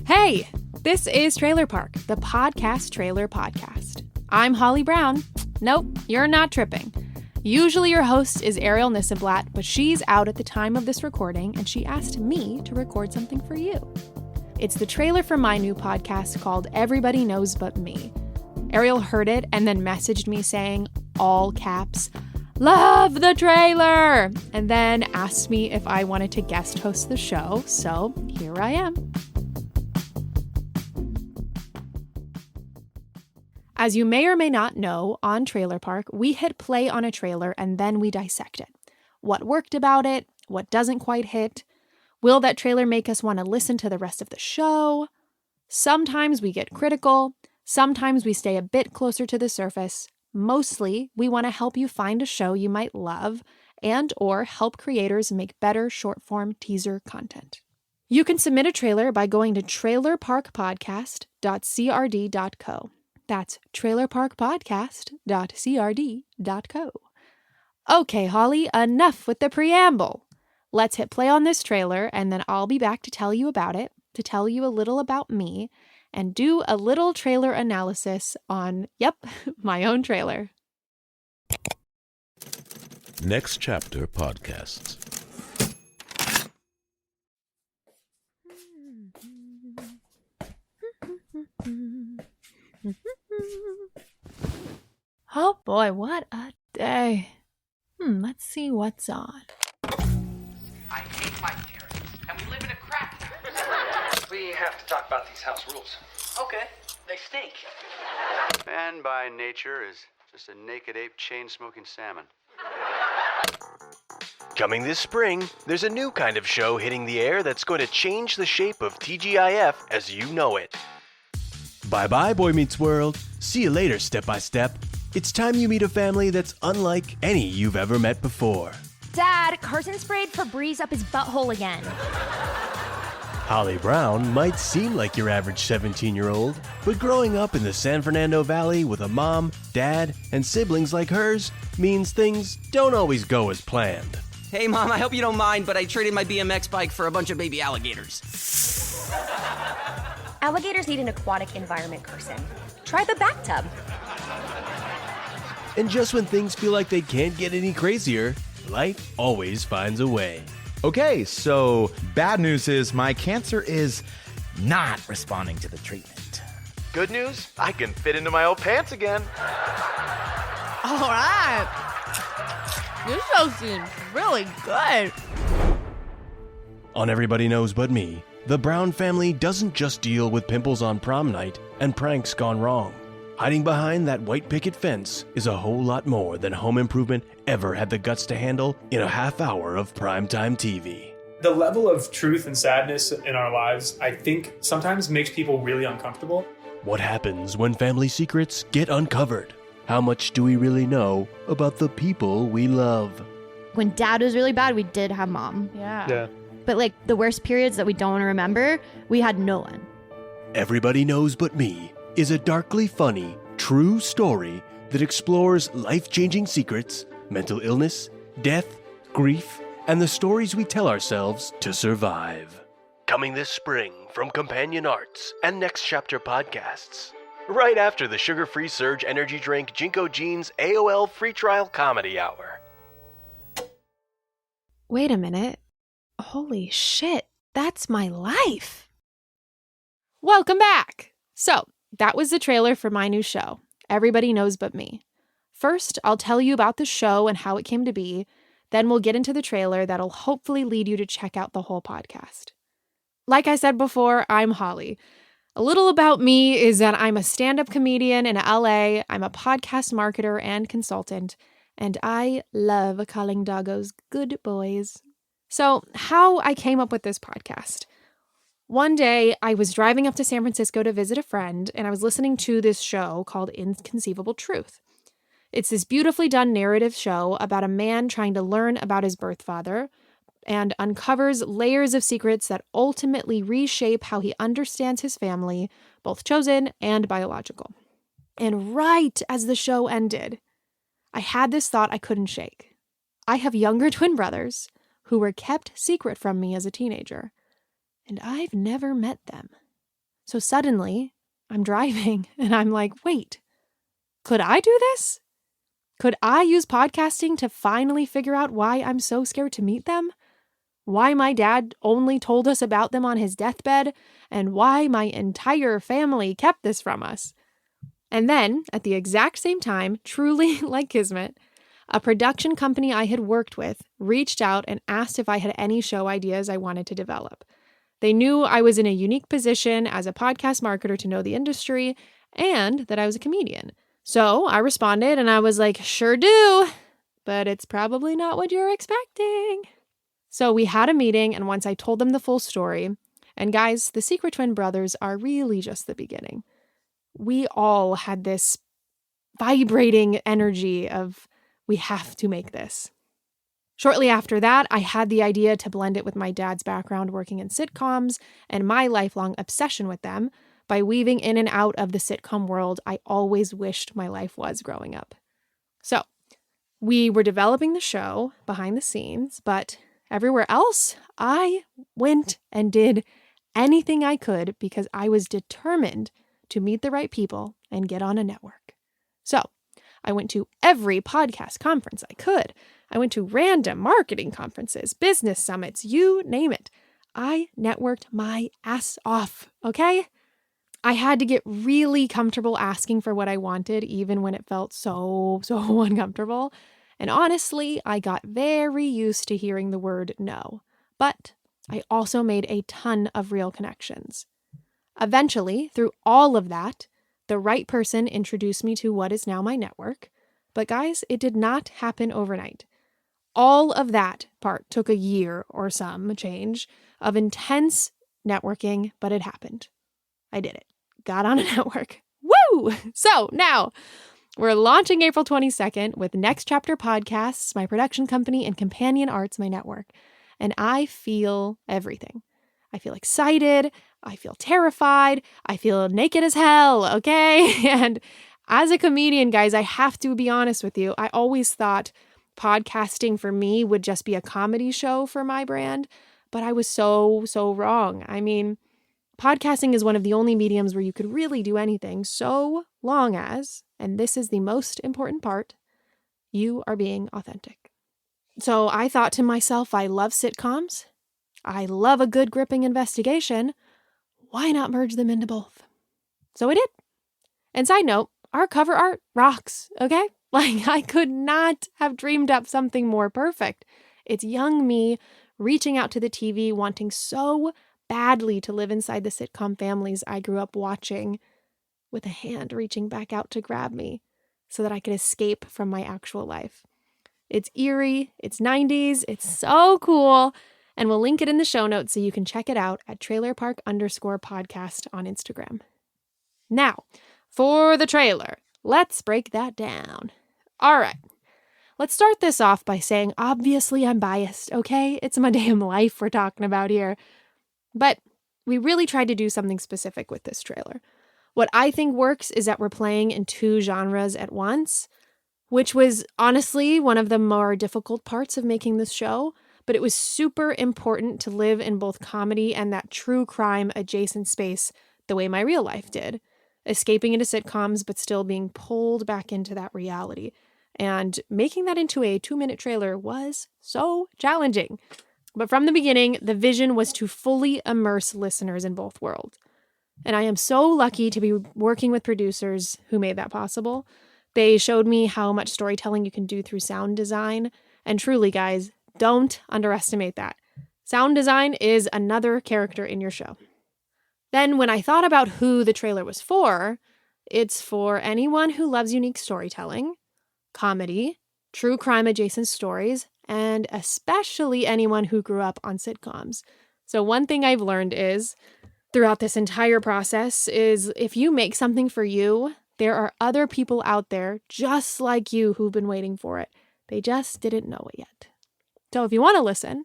Hey, this is Trailer Park, the podcast trailer podcast. I'm Holly Brown. Nope, you're not tripping. Usually your host is Arielle Nissenblatt, but she's out at the time of this recording, and she asked me to record something for you. It's the trailer for my new podcast called Everybody Knows But Me. Arielle heard it and then messaged me saying, all caps, "Love the trailer!" and then asked me if I wanted to guest host the show, so here I am. As you may or may not know, on Trailer Park, we hit play on a trailer and then we dissect it. What worked about it? What doesn't quite hit? Will that trailer make us want to listen to the rest of the show? Sometimes we get critical. Sometimes we stay a bit closer to the surface. Mostly, we want to help you find a show you might love and or help creators make better short-form teaser content. You can submit a trailer by going to trailerparkpodcast.crd.co. That's trailerparkpodcast.crd.co. Okay, Holly, enough with the preamble. Let's hit play on this trailer, and then I'll be back to tell you about it, to tell you a little about me, and do a little trailer analysis on, my own trailer. Next Chapter Podcasts. Oh boy, what a day. Let's see what's on. I hate my parents, and we live in a crap house. We have to talk about these house rules. Okay, they stink. Man by nature is just a naked ape chain-smoking salmon. Coming this spring, there's a new kind of show hitting the air that's going to change the shape of TGIF as you know it. Bye-bye, Boy Meets World. See you later, Step by Step. It's time you meet a family that's unlike any you've ever met before. Dad, Carson sprayed Febreze up his butthole again. Holly Brown might seem like your average 17-year-old, but growing up in the San Fernando Valley with a mom, dad, and siblings like hers means things don't always go as planned. Hey, Mom, I hope you don't mind, but I traded my BMX bike for a bunch of baby alligators. Alligators need an aquatic environment, Carson. Try the bathtub. And just when things feel like they can't get any crazier, life always finds a way. Okay, so bad news is my cancer is not responding to the treatment. Good news, I can fit into my old pants again. All right. This show seems really good. On Everybody Knows But Me, the Brown family doesn't just deal with pimples on prom night and pranks gone wrong. Hiding behind that white picket fence is a whole lot more than Home Improvement ever had the guts to handle in a half hour of primetime TV. The level of truth and sadness in our lives, I think, sometimes makes people really uncomfortable. What happens when family secrets get uncovered? How much do we really know about the people we love? When Dad was really bad, we did have Mom. Yeah. But like the worst periods that we don't want to remember, we had no one. Everybody Knows But Me is a darkly funny, true story that explores life-changing secrets, mental illness, death, grief, and the stories we tell ourselves to survive. Coming this spring from Companion Arts and Next Chapter Podcasts. Right after the sugar-free Surge energy drink Jinko Jeans AOL free trial comedy hour. Wait a minute. Holy shit, that's my life. Welcome back. So, that was the trailer for my new show, Everybody Knows But Me. First, I'll tell you about the show and how it came to be. Then we'll get into the trailer that'll hopefully lead you to check out the whole podcast. Like I said before, I'm Holly. A little about me is that I'm a stand-up comedian in LA, I'm a podcast marketer and consultant, and I love calling doggos good boys. So, how I came up with this podcast. One day, I was driving up to San Francisco to visit a friend, and I was listening to this show called Inconceivable Truth. It's this beautifully done narrative show about a man trying to learn about his birth father and uncovers layers of secrets that ultimately reshape how he understands his family, both chosen and biological. And right as the show ended, I had this thought I couldn't shake. I have younger twin brothers who were kept secret from me as a teenager, and I've never met them. So suddenly, I'm driving and I'm like, wait, could I do this? Could I use podcasting to finally figure out why I'm so scared to meet them? Why my dad only told us about them on his deathbed, and why my entire family kept this from us. And then, at the exact same time, truly like kismet, a production company I had worked with reached out and asked if I had any show ideas I wanted to develop. They knew I was in a unique position as a podcast marketer to know the industry, and that I was a comedian. So I responded and I was like, sure do, but it's probably not what you're expecting. So we had a meeting, and once I told them the full story, and guys, the Secret Twin brothers are really just the beginning. We all had this vibrating energy of, we have to make this. Shortly after that, I had the idea to blend it with my dad's background working in sitcoms and my lifelong obsession with them by weaving in and out of the sitcom world I always wished my life was growing up. So we were developing the show behind the scenes, but everywhere else, I went and did anything I could because I was determined to meet the right people and get on a network. So I went to every podcast conference I could. I went to random marketing conferences, business summits, you name it. I networked my ass off, okay? I had to get really comfortable asking for what I wanted, even when it felt so uncomfortable. And honestly, I got very used to hearing the word no. But I also made a ton of real connections. Eventually, through all of that, the right person introduced me to what is now my network. But guys, it did not happen overnight. All of that part took a year or some change of intense networking, but it happened. I did it. Got on a network. Woo! So now we're launching April 22nd with Next Chapter Podcasts, my production company, and Companion Arts, my network. And I feel everything. I feel excited. I feel terrified. I feel naked as hell, okay? And as a comedian, guys, I have to be honest with you. I always thought podcasting for me would just be a comedy show for my brand, but I was so wrong. I mean, podcasting is one of the only mediums where you could really do anything so long as, and this is the most important part, you are being authentic. So I thought to myself, I love sitcoms. I love a good gripping investigation. Why not merge them into both? So I did. And side note, our cover art rocks, okay? Like, I could not have dreamed up something more perfect. It's young me reaching out to the TV, wanting so badly to live inside the sitcom families I grew up watching, with a hand reaching back out to grab me so that I could escape from my actual life. It's eerie, it's 90s, it's so cool, and we'll link it in the show notes so you can check it out at trailerpark_podcast on Instagram. Now, for the trailer, let's break that down. All right, let's start this off by saying, obviously I'm biased, okay? It's my damn life we're talking about here. But we really tried to do something specific with this trailer. What I think works is that we're playing in two genres at once, which was honestly one of the more difficult parts of making this show, but it was super important to live in both comedy and that true crime adjacent space the way my real life did, escaping into sitcoms but still being pulled back into that reality. And making that into a 2-minute trailer was so challenging. But from the beginning, the vision was to fully immerse listeners in both worlds. And I am so lucky to be working with producers who made that possible. They showed me how much storytelling you can do through sound design. And truly, guys, don't underestimate that. Sound design is another character in your show. Then when I thought about who the trailer was for, it's for anyone who loves unique storytelling, comedy, true crime adjacent stories, and especially anyone who grew up on sitcoms. So one thing I've learned is, throughout this entire process, is if you make something for you, there are other people out there just like you who've been waiting for it. They just didn't know it yet. So if you want to listen,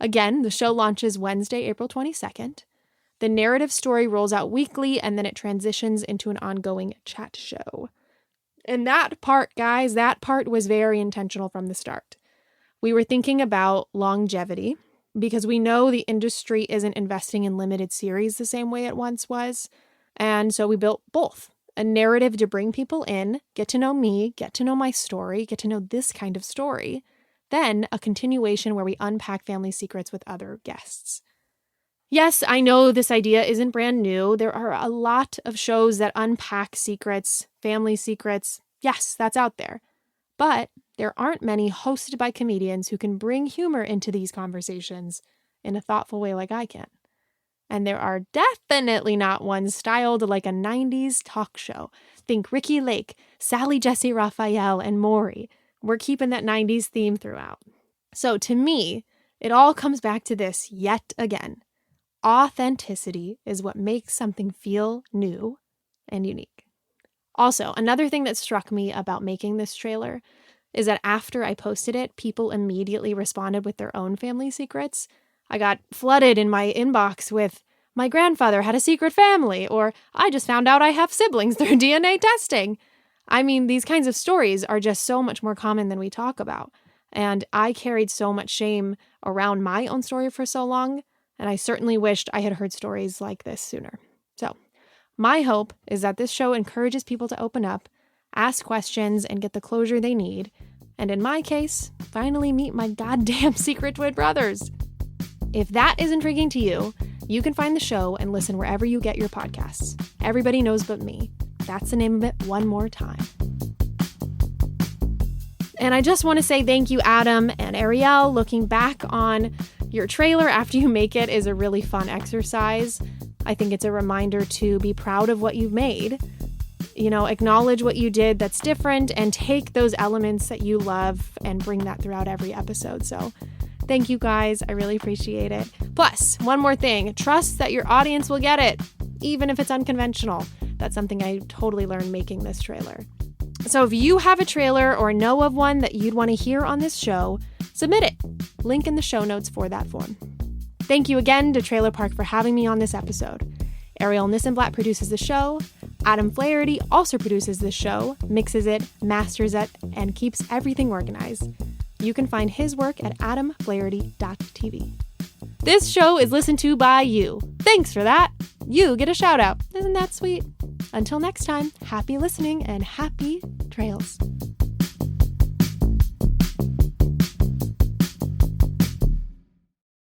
again, the show launches Wednesday, April 22nd. The narrative story rolls out weekly, and then it transitions into an ongoing chat show. And that part, guys, that part was very intentional from the start. We were thinking about longevity, because we know the industry isn't investing in limited series the same way it once was. And so we built both. A narrative to bring people in, get to know me, get to know my story, get to know this kind of story. Then a continuation where we unpack family secrets with other guests. Yes, I know this idea isn't brand new. There are a lot of shows that unpack secrets, family secrets. Yes, that's out there. But there aren't many hosted by comedians who can bring humor into these conversations in a thoughtful way like I can. And there are definitely not ones styled like a 90s talk show. Think Ricky Lake, Sally Jesse Raphael, and Maury. We're keeping that 90s theme throughout. So to me, it all comes back to this yet again. Authenticity is what makes something feel new and unique. Also, another thing that struck me about making this trailer is that after I posted it, people immediately responded with their own family secrets. I got flooded in my inbox with, "My grandfather had a secret family," or "I just found out I have siblings through DNA testing." I mean, these kinds of stories are just so much more common than we talk about. And I carried so much shame around my own story for so long, and I certainly wished I had heard stories like this sooner. So, my hope is that this show encourages people to open up, ask questions, and get the closure they need. And in my case, finally meet my goddamn secret twin brothers. If that is intriguing to you, you can find the show and listen wherever you get your podcasts. Everybody Knows But Me. That's the name of it one more time. And I just want to say thank you, Adam and Arielle. Looking back on your trailer after you make it is a really fun exercise. I think it's a reminder to be proud of what you've made. Acknowledge what you did that's different and take those elements that you love and bring that throughout every episode. So thank you guys. I really appreciate it. Plus, one more thing, trust that your audience will get it, even if it's unconventional. That's something I totally learned making this trailer. So if you have a trailer or know of one that you'd want to hear on this show, submit it. Link in the show notes for that form. Thank you again to Trailer Park for having me on this episode. Arielle Nissenblatt produces the show. Adam Flaherty also produces this show, mixes it, masters it, and keeps everything organized. You can find his work at adamflaherty.tv. This show is listened to by you. Thanks for that. You get a shout out. Isn't that sweet? Until next time, happy listening and happy trails.